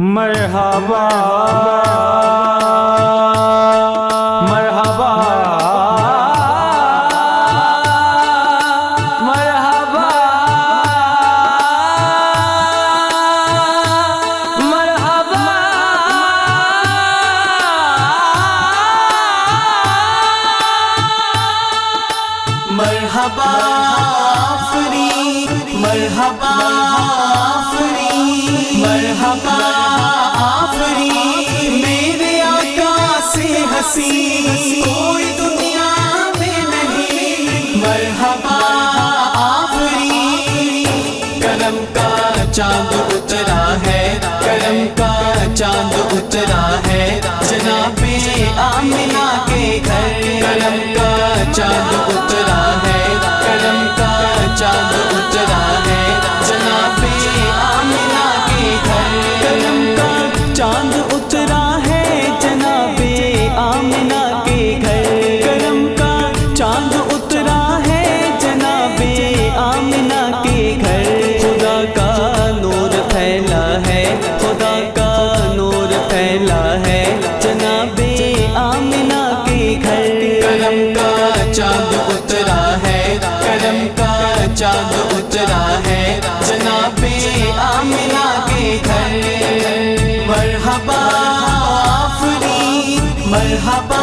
مرحبا مرحبا مرحبا مرحبا مرحبا آفرین مرحبا آفرین مرحبا آفرین میرے آقا سے حسین کوئی دنیا میں نہیں مرحبا آفرین کرم کا چاند اترا ہے کرم کا چاند اترا ہے جناب آمنہ کے گھر کرم کا چاند اترا ہے کرم کا چاند اترا ہے جناب آمنہ کے گھر کرم کا چاند اترا ہے جناب آمنہ کے گھر کرم کا چاند اترا ہے جناب آمنہ کے گھر خدا کا نور پھیلا ہے خدا کا نور پھیلا ہے جناب آمنہ کے گھر کرم کا چاند اترا ہے کرم کا چاند اترا ہے جناب آمنہ کے گھر مرحبا آفرین مرحبا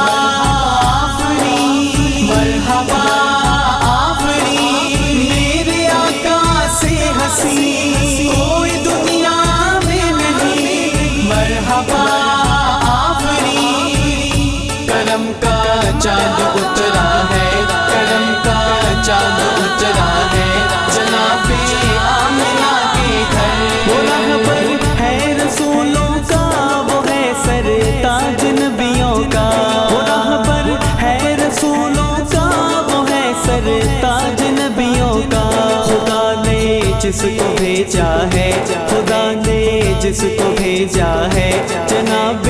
آفرین مرحبا آفرین میرے آقا سے حسین کوئی دنیا میں نہیں مرحبا آفرین کرم کا چاند اترا ہے کرم کا چاند اترا ہے جناب آمنہ کے گھر وہ رہبر ہے رسولوں کا وہ ہے سرتاج نبیوں کا وہ رہبر ہے رسولوں کا وہ ہے سرتاج نبیوں کا خدا نے جس کو بھیجا ہے خدا نے جس کو بھیجا ہے جناب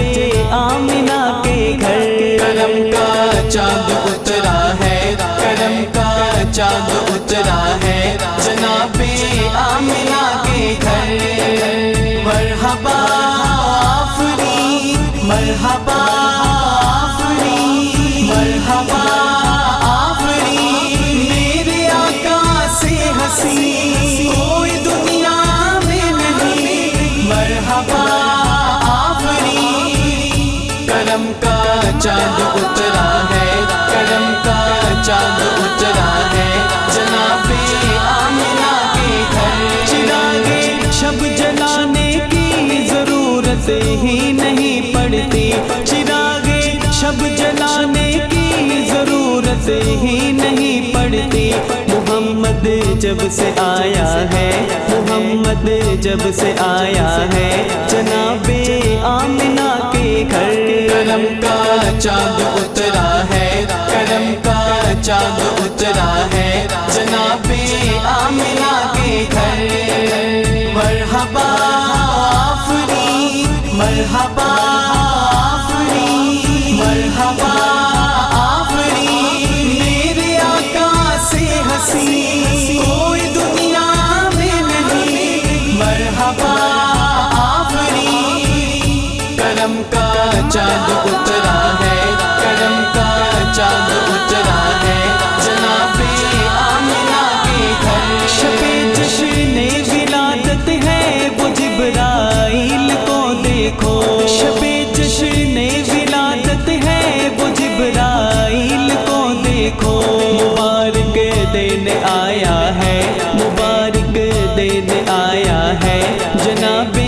آمنہ کے گھر کرم کا چاند اترا ہے کرم کا چاند اترا ہے جناب آمنہ کے گھر مرحبا آفرین مرحبا آفرین مرحبا آفرین میرے آقا سے حسین کوئی دنیا میں نہیں مرحبا آفرین کرم کا چاند اترا ہے کرم کا چاند اترا ہے جناب آمنہ کے گھر چراغ شب جلانے کی ضرورت ہی نہیں پڑتی چراغ شب جلانے کی ضرورت ہی نہیں پڑتی محمد جب سے آیا ہے محمد جب سے آیا ہے جناب آمنہ کے گھر کرم کا چاند اترا ہے کرم کا چاند اترا ہے جناب آمنہ کے گھر مرحبا آفرین مرحبا آفرین مرحبا آفرین میرے آقا سے حسین کوئی دنیا میں نہیں مرحبا آفرین کرم کا چاند اترا ہے کرم کا چاند اترا ہے جناب آمنہ کے گھر شب جشن ولادت ہے وہ جبرائیل کو دیکھو شب جشن ولادت ہے وہ جبرائیل کو دیکھو مبارک دن آیا ہے مبارک دن آیا ہے جناب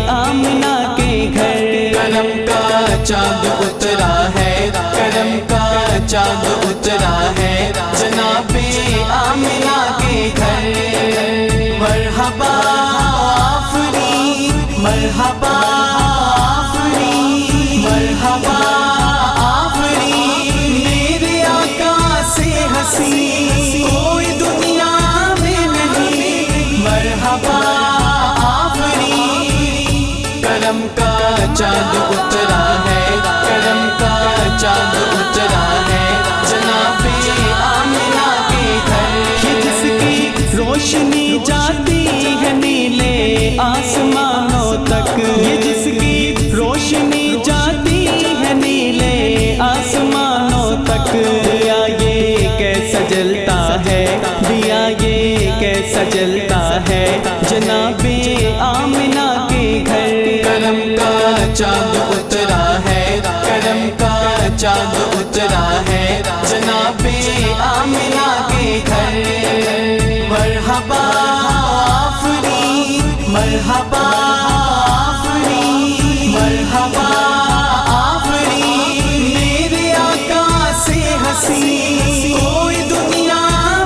آمنہ کے گھر کرم کا چاند اترا ہے کرم کا چاند اترا ہے جناب آمنہ کے گھر مرحبا آفرین مرحبا آفرین مرحبا آفرین میرے آقا سے حسین کوئی دنیا میں نہیں مرحبا آفرین کرم کا چاند اترا ہے کرم کا چاند اترا ہے جناب آمنہ کے گھر جس کی روشنی جاتی ہے نیلے آسمانوں تک یہ جس کی سجلتا ہے جناب آمنہ کے گھر کرم کا چاند اترا ہے کرم کا چاند اترا ہے جناب آمنہ کے گھر مرحبا آفرین مرحبا آفرین مرحبا آفرین میرے آقا سے حسین کوئی دنیا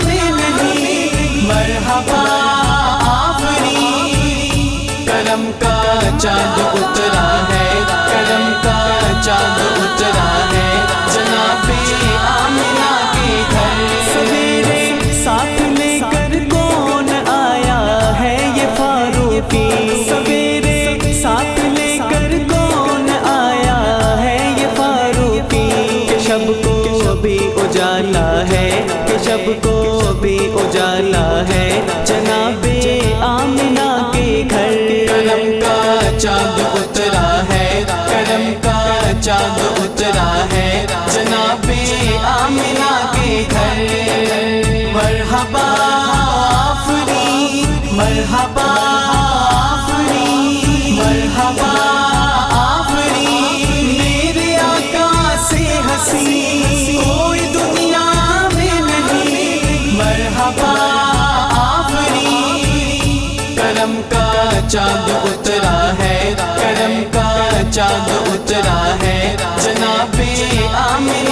میں نہیں مرحبا آفرین کرم کا چاند اترا ہے کرم کا چاند اترا ہے جناب آمنہ کے گھر سویرے ساتھ لے کر کون آیا ہے یہ فاروقی سویرے ساتھ لے کر کون آیا ہے یہ فاروقی کہ شب کو بھی اجالا ہے کہ شب کو بھی اجالا ہے جناب آمنہ کے گھر کرم کا چاند اترا ہے کرم کا چاند اترا ہے جناب آمنہ کے گھر مرحبا آفرین مرحبا آفرین مرحبا آفرین میرے آقا سے حسین کوئی دنیا میں نہیں مرحبا آفرین کرم کا چاند اترا ہے کرم کا چاند اترا ہے جناب آمنہ